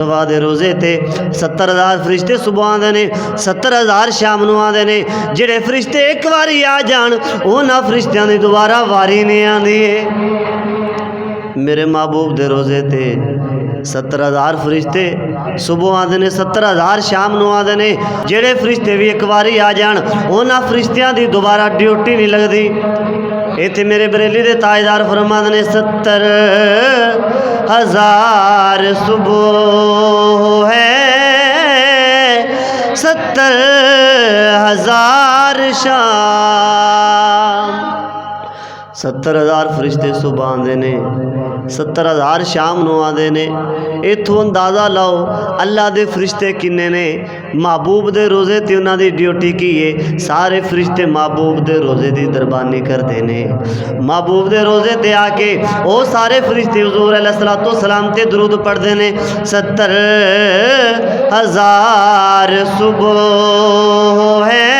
دے روزے تے 70,000 فرشتے صبح آندے نے 70,000 شام نو آندے نے جڑے فرشتے ایک واری آ جان انہاں فرشتیاں دی دوبارہ واری نہیں آندی ہے۔ میرے محبوب دے روزے تے 70,000 فرشتے صبح آندے نے 70,000 شام نو آندے نے جڑے فرشتے بھی ایک واری آ جان انہاں فرشتیاں دی دوبارہ ڈیوٹی نہیں لگدی۔ ایتھے میرے بریلی دے تاجدار فرماندے نے 70,000 صبح ہے 70,000 شام۔ 70,000 فرشتے صبح آندے نے 70,000 شام نو آندے نے۔ ایتھوں اندازہ لاؤ اللہ دے فرشتے کنے نے۔ محبوب دے روزے تے انہاں دی ڈیوٹی کی ہے سارے فرشتے محبوب دے روزے دی دربانی کردے نے۔ محبوب دے روزے تے آ کے او سارے فرشتے حضور علیہ السلام تے درود پڑھدے نے۔ 70,000 صبح ہے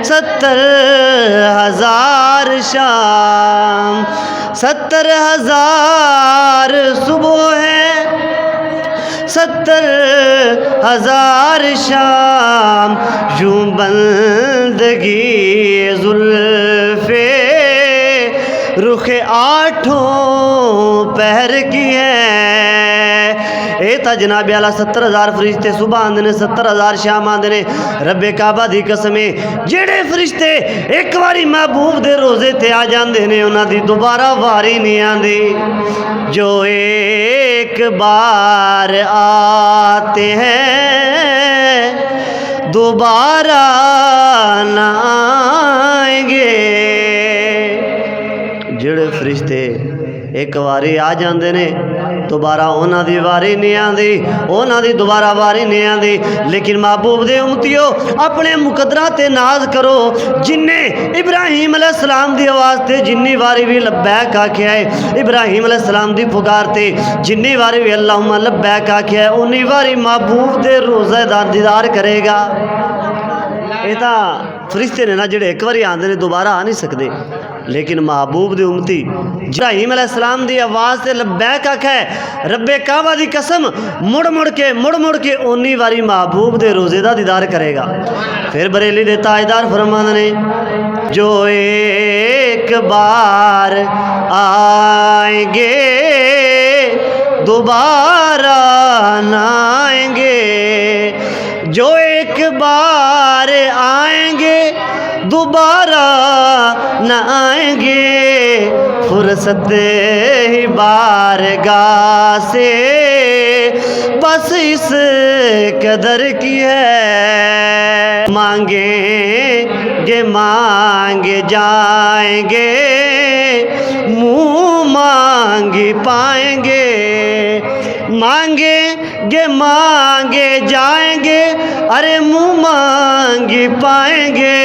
70,000 شام۔ 70,000 صبح ہے 70,000 شام۔ یوں بندگی زلف رخ آٹھوں پہر کی ہے۔ اے تا جناب اعلیٰ 70,000 فرشتے صبح آندے نے 70,000 شام آندے نے۔ رب کعبہ دی قسمیں جڑے فرشتے ایک واری محبوب دے روزے تے آ جاندے نے انہاں دی دوبارہ واری نہیں آندی۔ جو ایک بار آتے ہیں دوبارہ نہ آئیں گے۔ جڑے فرشتے ایک واری آ جاندے نے دوبارہ انہاں دی واری نہیں آندی، انہاں دی دوبارہ واری نہیں آندی۔ لیکن محبوب دے امتیو اپنے مقدرہ تے ناز کرو جننے ابراہیم علیہ السلام دی آواز تے جنی واری بھی لبیک آکھیا ہے، ابراہیم علیہ السلام دی پکار تے جنی واری بھی اللہم لبیک آکھیا ہے انہی واری محبوب دے روزہ دار دیدار کرے گا۔ ایتا فرشتے نے نا جڑے ایک واری آندے نے دوبارہ آ نہیں سکدے، لیکن محبوب دے امتی ابراہیم علیہ السلام دی آواز سے لبیک آکھا ہے رب کعبہ دی قسم مڑ مڑ کے اونی واری محبوب دے روزے دا دیدار کرے گا۔ پھر بریلی دے تاجدار فرماندے نے جو ایک بار آئیں گے دوبارہ نہ آئیں گے۔ جو ایک بار آئیں گے دوبارہ نہ آئیں گے۔ فرصت ہی بارگاہ سے بس اس قدر کی ہے۔ مانگیں گے مانگے جائیں گے منہ مانگی پائیں گے۔ مانگیں گے مانگے جائیں گے ارے منہ مانگی پائیں گے۔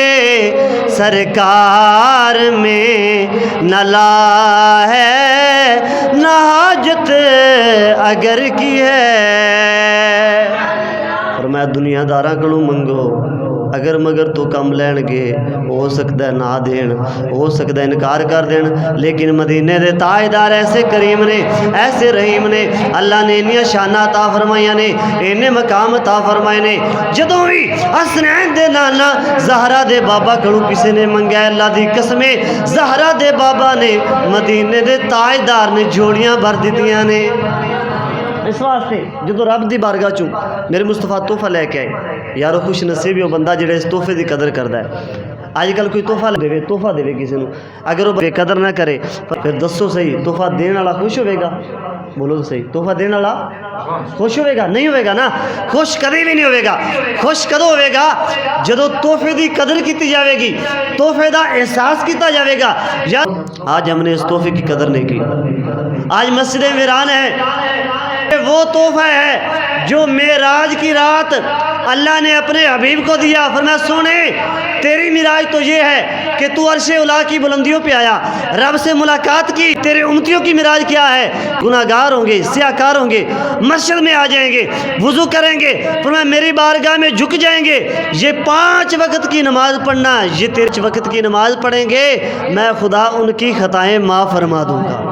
سرکار میں نہ لا ہے نہ حاجت اگر کی ہے۔ فرمایا دنیا داراں کولوں منگو اگر مگر تو کم لین گے ہو سکتا ہے نہ دین، ہو سکتا ہے انکار کر دین، لیکن مدینے دے تاجدار ایسے کریم نے ایسے رحیم نے، اللہ نے انہی شانہ عطا فرمائیاں نے، انہیں مقام عطا فرمائے نے۔ جدوں بھی حسنین دے نانا زہرا دے بابا کڑوں کسی نے منگیا اللہ دی قسمیں زہرا دے بابا نے مدینے دے تاجدار نے جوڑیاں بھر دیتیاں نے۔ اس واسطے جدو رب دی بارگاہ چوں میرے مصطفیٰ تحفہ لے کے آئے یارو خوش نصیبی وہ بندہ جڑے اس تحفے دی قدر کردا ہے۔ آج کل کوئی تحفہ دے کسی نو اگر وہ بے قدر نہ کرے پھر دسو صحیح تحفہ دین والا خوش ہوئے گا؟ بولو صحیح تحفہ دین والا خوش ہوئے گا؟ نہیں ہوئے گا نا۔ خوش کدی بھی نہیں ہوئے گا۔ خوش کدو ہوئے گا جدو تحفے دی قدر کیتی جاوے گی، تحفے دا احساس کیتا جاوے گا۔ یا آج ہم نے اس تحفے کی قدر نہیں کی۔ آج مسجد ویران ہے، وہ تحفہ ہے جو معراج کی رات اللہ نے اپنے حبیب کو دیا۔ فرمایا سونے تیری معراج تو یہ ہے کہ تو عرش اولا کی بلندیوں پہ آیا، رب سے ملاقات کی۔ تیرے امتیوں کی معراج کیا ہے؟ گناہگار ہوں گے، سیاہکار ہوں گے، مسجد میں آ جائیں گے، وضو کریں گے، فرمایا میری بارگاہ میں جھک جائیں گے۔ یہ 5 وقت کی نماز پڑھنا، یہ 3 وقت کی نماز پڑھیں گے، میں خدا ان کی خطائیں معاف فرما دوں گا۔